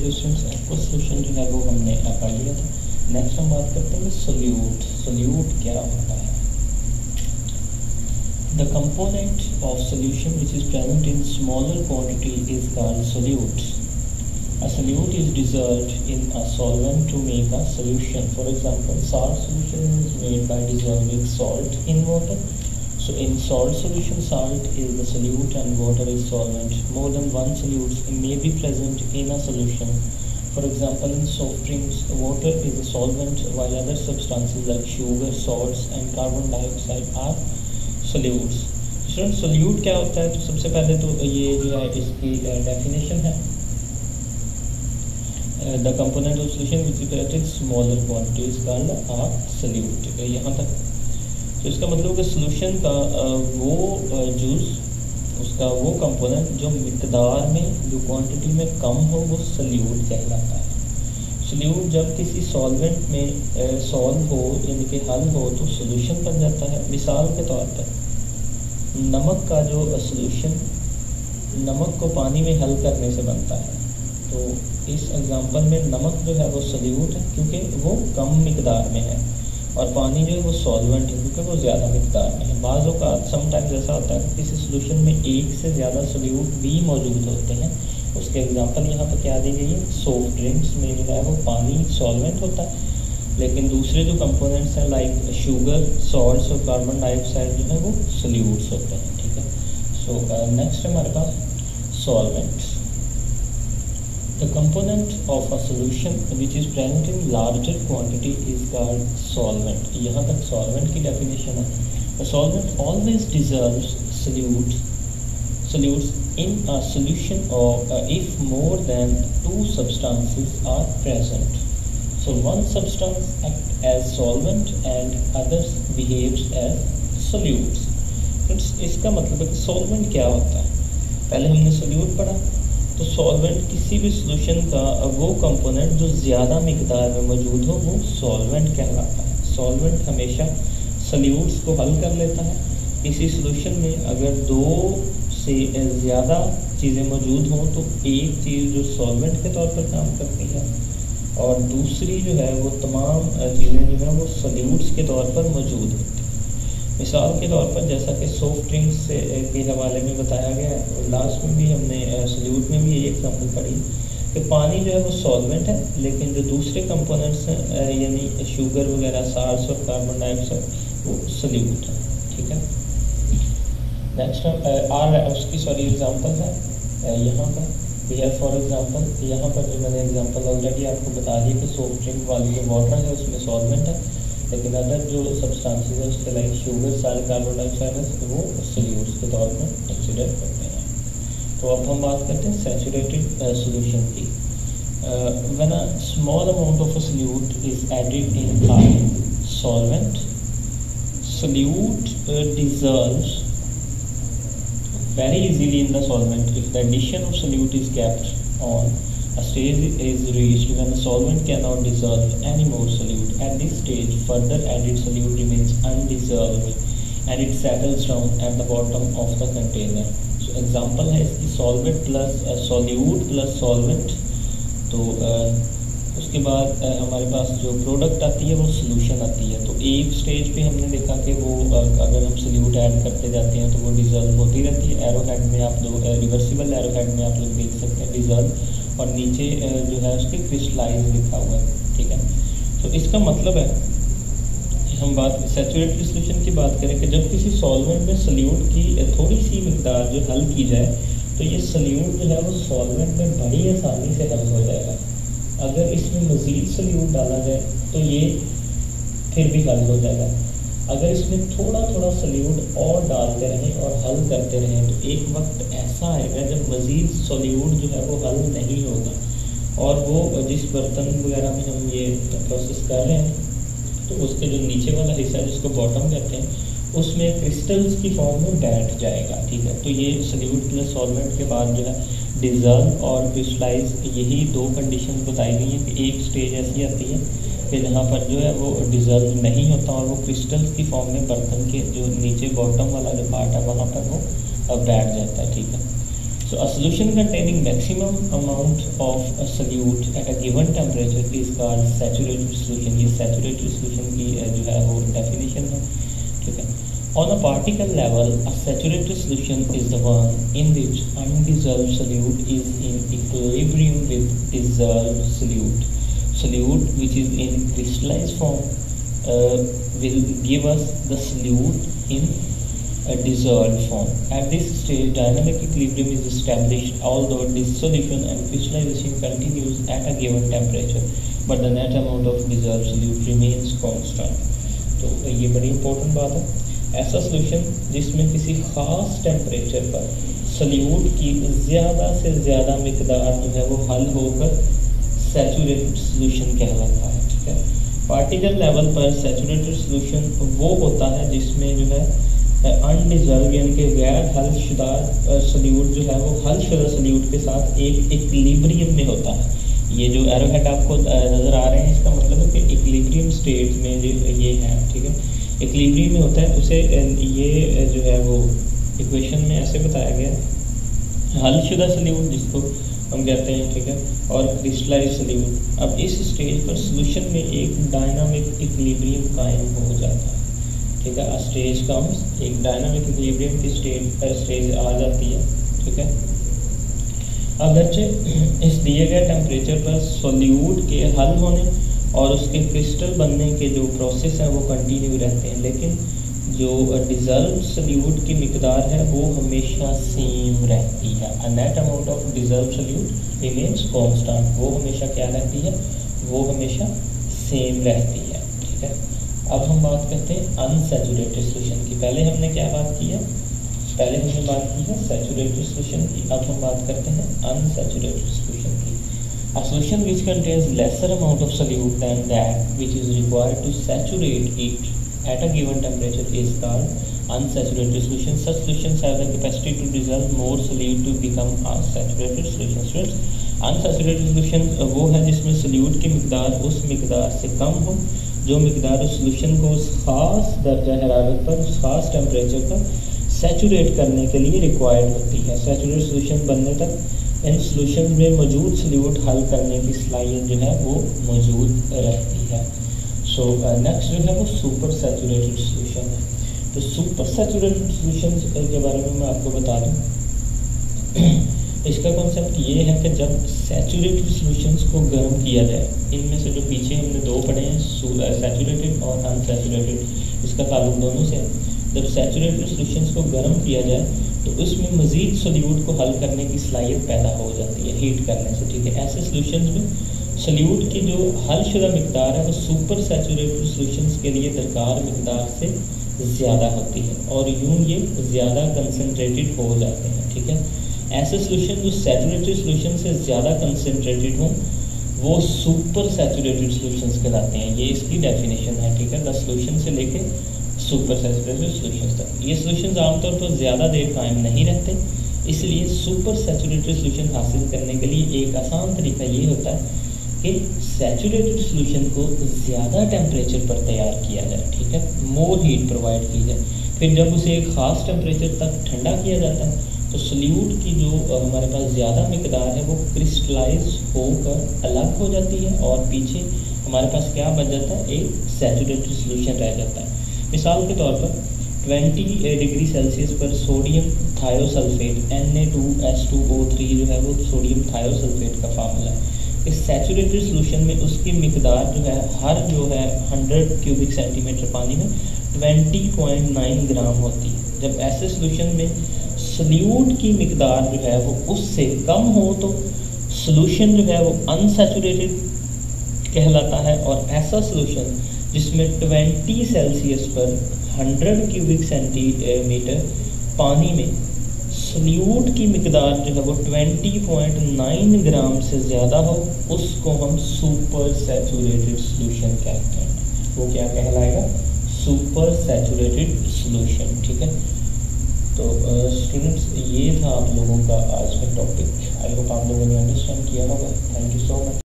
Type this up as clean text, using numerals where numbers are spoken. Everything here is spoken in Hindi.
जो स्टूडेंट्स एक्वा सोल्यूशन जो है वो हमने पढ़ लिया था। नेक्स्ट हम बात करते हैं सोल्यूट। सोल्यूट क्या होता है? The component of solution which is present in smaller quantity is called solute. A solute is dissolved in a solvent to make a solution. For example, salt solution is made by dissolving salt in water. So in salt solution, salt is the solute and water is solvent. More than one solute may be present in a solution. For example, in soft drinks, water is a solvent while other substances like sugar, salts and carbon dioxide are solutes. Student solute क्या होता है? तो सबसे पहले तो ये जो है इसकी डेफिनेशन है, the component of solution which is smaller quantity is called a solute. यहाँ तक तो इसका मतलब कि सोल्यूशन का वो जूस, उसका वो कंपोनेंट जो मिकदार में, जो क्वांटिटी में कम हो, वो सोल्यूट कहलाता है। सोल्यूट जब किसी सॉल्वेंट में सॉल्व हो यानी कि हल हो तो सोल्यूशन बन जाता है। मिसाल के तौर पर नमक का जो सोल्यूशन नमक को पानी में हल करने से बनता है, तो इस एग्जांपल में नमक जो है वो सोल्यूट है क्योंकि वो कम मिकदार में है, और पानी जो है वो सॉल्वेंट है क्योंकि वो ज़्यादा मिकदार में है। बाज़ औक़ात समटाइम्स ऐसा होता है किसी सोल्यूशन में एक से ज़्यादा सोल्यूट भी मौजूद होते हैं। उसके एग्जांपल यहाँ पर क्या दी गई है? सॉफ्ट ड्रिंक्स में जो है वो पानी सॉल्वेंट होता है, लेकिन दूसरे जो कंपोनेंट्स हैं लाइक शुगर, सॉल्ट्स और कार्बन डाइऑक्साइड जो है वो सोल्यूट्स होते हैं। ठीक है। सो नेक्स्ट हमारे पास solvents. The component of a solution which is present in larger quantity is called solvent. यहाँ तक solvent की definition है। A solvent always dissolves solutes in a solution or if more than two substances are present. So one substance acts as solvent and others behaves as solutes. इसका मतलब है कि solvent क्या होता है? पहले हमने solute पढ़ा, तो सॉल्वेंट किसी भी सोल्यूशन का वो कंपोनेंट जो ज़्यादा मिकदार में मौजूद हो वो सॉल्वेंट कहलाता है। सॉल्वेंट हमेशा सोल्यूट्स को हल कर लेता है। इसी सोल्यूशन में अगर दो से ज़्यादा चीज़ें मौजूद हों तो एक चीज़ जो सॉल्वेंट के तौर पर काम करती है और दूसरी जो है वो तमाम चीज़ें जो है वो सोल्यूट्स के तौर पर मौजूद होती हैं। मिसाल के तौर पर जैसा कि सॉफ्ट ड्रिंक्स के हवाले में बताया गया है, और लास्ट में भी हमने सोल्यूट में भी ये एग्जाम्पल पढ़ी कि पानी जो है वो सॉल्वेंट है, लेकिन जो दूसरे कंपोनेंट्स हैं यानी शुगर वगैरह, साल्ट्स और कार्बन डाइऑक्साइड वो सोल्यूट है। ठीक है। नेक्स्ट उसकी एग्जाम्पल है यहाँ पर वी हैव फॉर एग्जाम्पल। यहाँ पर जो मैंने एग्जाम्पल ऑलरेडी आपको बता दी कि सॉफ्ट ड्रिंक वाली जो वाटर है उसमें सॉल्वेंट है, लेकिन अदर जो सब्सटेंसेस है उसके लाइक शुगर, सारे कार्बन डाइऑक्साइड है वो सोल्यूट्स के तौर पर कंसिडर करते हैं। तो अब हम बात करते हैं सैचुरेटेड सोल्यूशन की। When a small amount of a solute is added in a solvent, solute dissolves very easily in the solvent if the addition of solute is kept on. A stage is reached when the solvent cannot dissolve any more solute. At this stage, further added solute remains undissolved and it settles down at the bottom of the container. So example है इसकी solvent plus solute plus solvent। तो उसके बाद हमारे पास जो प्रोडक्ट आती है वो सोल्यूशन आती है। तो एक स्टेज पे हमने देखा कि वो अगर हम सोल्यूट ऐड करते जाते हैं तो वो डिज़ोल्व होती रहती है। एरो हेड में आप लोग रिवर्सिबल एरो हेड में आप लोग देख सकते हैं डिज़ोल्व, और नीचे जो है उसके क्रिस्टलाइज लिखा हुआ है। ठीक है। तो इसका मतलब है कि हम बात सैचुरेटेड सोल्यूशन की बात करें कि जब किसी सॉल्वेंट में सोल्यूट की थोड़ी सी मिकदार जो हल की जाए तो ये सोल्यूट जो है वो सॉल्वेंट में बड़ी आसानी से हल हो जाएगा। अगर इसमें मज़ीद सोल्यूट डाला जाए तो ये फिर भी हल हो जाएगा। अगर इसमें थोड़ा थोड़ा सोल्यूट और डालते रहें और हल करते रहें तो एक वक्त ऐसा आएगा जब मज़ीद सोल्यूट जो है वो हल नहीं होगा, और वो जिस बर्तन वगैरह में हम ये प्रोसेस कर रहे हैं तो उसके जो नीचे वाला हिस्सा है जिसको बॉटम कहते हैं उसमें क्रिस्टल्स की फॉर्म में बैठ जाएगा। ठीक है। तो ये सोल्यूट प्लस सॉल्वेंट के बाद जो है डिज़ोल्व और क्रिस्टलाइज, यही दो कंडीशन बताई गई हैं कि एक स्टेज ऐसी आती है कि जहाँ पर जो है वो डिज़ोल्व नहीं होता और वो क्रिस्टल्स की फॉर्म में बर्तन के जो नीचे बॉटम वाला जो पार्ट है वहाँ पर वो बैठ जाता है। ठीक है। So a solution containing maximum amount of a solute at a given temperature is called saturated solution. ये saturated solution की जो है वो definition है, ठीक है. On a particle level, a saturated solution is the one in which undissolved solute is in equilibrium with dissolved solute. Solute which is in crystallized form will give us the solute in a dissolved form. At this stage, dynamic equilibrium is established, although dissolution and crystallization continues at a given temperature, but the net amount of dissolved solute remains constant. तो ये बड़ी इंपॉर्टेंट बात है. ऐसा सोल्यूशन जिसमें किसी खास टेम्परेचर पर सोल्यूट की ज़्यादा से ज़्यादा मिकदार जो है वो हल होकर सैचुरेटेड सोल्यूशन कहलाता है, ठीक है. पार्टिकल लेवल पर सैचुरेटेड सोल्यूशन वो होता है जिसमें जो है अनडिजॉल्व यानी कि गैर हलशुदा सोल्यूट जो है वो हलशुदा सोल्यूट के साथ एक इक्विलिब्रियम में होता है. ये जो एरो हेड आपको नज़र आ रहे हैं, इसका मतलब है कि इक्विलिब्रियम स्टेट में जो ये है, ठीक है, इक्विलिब्रियम में होता है. उसे ये जो है वो इक्वेशन में ऐसे बताया गया, हलशुदा सोल्यूट जिसको हम कहते हैं, ठीक है, और क्रिस्टलाइज्ड सोल्यूट. अब इस स्टेज पर सोल्यूशन में एक डायनामिक इक्विलिब्रियम कायम हो जाता है, ठीक है. स्टेज कम्स, एक डायनामिक इक्विलिब्रियम की स्टेज आ जाती है, ठीक है. अगरचे इस दिए गए टेम्परेचर पर सोल्यूट के हल होने और उसके क्रिस्टल बनने के जो प्रोसेस हैं वो कंटिन्यू रहते हैं, लेकिन जो डिज़ल्व सोल्यूट की मिकदार है वो हमेशा सेम रहती है. A net amount of dissolved solute remains constant. वो हमेशा क्या रहती है, वो हमेशा सेम रहती है, ठीक है. अब हम बात करते हैं अनसैचुरेटेड सोल्यूशन की. पहले हमने क्या बात की है, पहले हमने बात की है सैचुरेटेड सोल्यूशन की. अब हम बात करते हैं अनसैचुरेटेड सोल्यूशन की. A solution which contains lesser amount of solute than that which is required to saturate it at a given temperature is called unsaturated solution. Such solutions have the capacity to dissolve more solute to become a saturated solution. Students, unsaturated solution वो है जिसमें solute की मिकदार उस मिकदार से कम हो जो मिकदार उस सोल्यूशन को उस खास दर्जा हरारत पर, उस खास टेम्परेचर पर सैचुरेट करने के लिए रिक्वायर्ड होती है. सैचुरेटेड सोल्यूशन बनने तक इन सोल्यूशन में मौजूद सोल्यूट हल करने की सलाहियत जो है वो मौजूद रहती है. सो नेक्स्ट जो है वो सुपर सैचुरेटेड सोल्यूशन है. तो सुपर सैचुरेटेड सोल्यूशन के बारे में मैं आपको बता दूं. इसका कॉन्सेप्ट ये है कि जब सैचुरेटेड सोल्यूशंस को गर्म किया जाए, इनमें से जो पीछे हमने दो पढ़े हैं सैचुरेटेड और अनसैचुरेटेड, इसका ताल्लुक दोनों से है. जब सैचुरेटेड सोल्यूशंस को गर्म किया जाए तो उसमें मज़ीद सोल्यूट को हल करने की सलाहियत पैदा हो जाती है हीट करने से, ठीक है. ऐसे सोल्यूशंस में सोल्यूट की जो हलशुदा मिकदार है वो सुपर सैचुरेटेड सोल्यूशंस के लिए दरकार मिकदार से ज़्यादा होती है और यूँ ये ज़्यादा कंसनट्रेटेड हो जाते हैं, ठीक है. ऐसे सोल्यूशन जो सैचुरेटेड सोल्यूशन से ज़्यादा कंसनट्रेटेड हों वो सुपर सैचुरेटेड सोल्यूशंस कहलाते हैं. ये इसकी डेफिनेशन है, ठीक है. 10 सोल्यूशन से लेके सुपर सैचुरेटेड सोल्यूशंस तक. ये सोल्यूशंस आमतौर पर ज़्यादा देर कायम नहीं रहते, इसलिए सुपर सैचुरेटेड सोल्यूशन हासिल करने के लिए एक आसान तरीका ये होता है कि सैचुरेटेड सोल्यूशन को ज़्यादा टेम्परेचर पर तैयार किया जाए, ठीक है, मोर हीट प्रोवाइड की जाए. फिर जब उसे एक ख़ास टेम्परेचर तक ठंडा किया जाता है तो सोल्यूट की जो हमारे पास ज़्यादा मिकदार है वो क्रिस्टलाइज होकर अलग हो जाती है और पीछे हमारे पास क्या बच जाता है, एक सैचुरेटेड सोल्यूशन रह जाता है. मिसाल के तौर पर 20 डिग्री सेल्सियस पर सोडियम थायोसल्फेट Na2H2O3 जो है वो सोडियम थायोसल्फेट का फार्मूला है. इस सैचुरेटेड सोल्यूशन में उसकी मिकदार जो है हर जो है 100 क्यूबिक सेंटीमीटर पानी में 20.9 ग्राम होती है. जब ऐसे सोल्यूशन में सोल्यूट की मिकदार जो है वो उससे कम हो तो सोल्यूशन जो है वो अनसैचुरेटेड कहलाता है. और ऐसा सोल्यूशन जिसमें 20 सेल्सियस पर 100 क्यूबिक सेंटीमीटर पानी में सोल्यूट की मिकदार जो है वो 20.9 ग्राम से ज़्यादा हो उसको हम सुपर सैचुरेटेड सोल्यूशन कहते हैं. वो क्या कहलाएगा, सुपर सैचुरेटेड सोल्यूशन, ठीक है. तो स्टूडेंट्स ये था आप लोगों का आज का टॉपिक. आई होप आप लोगों ने अंडरस्टैंड किया होगा. Thank you so much.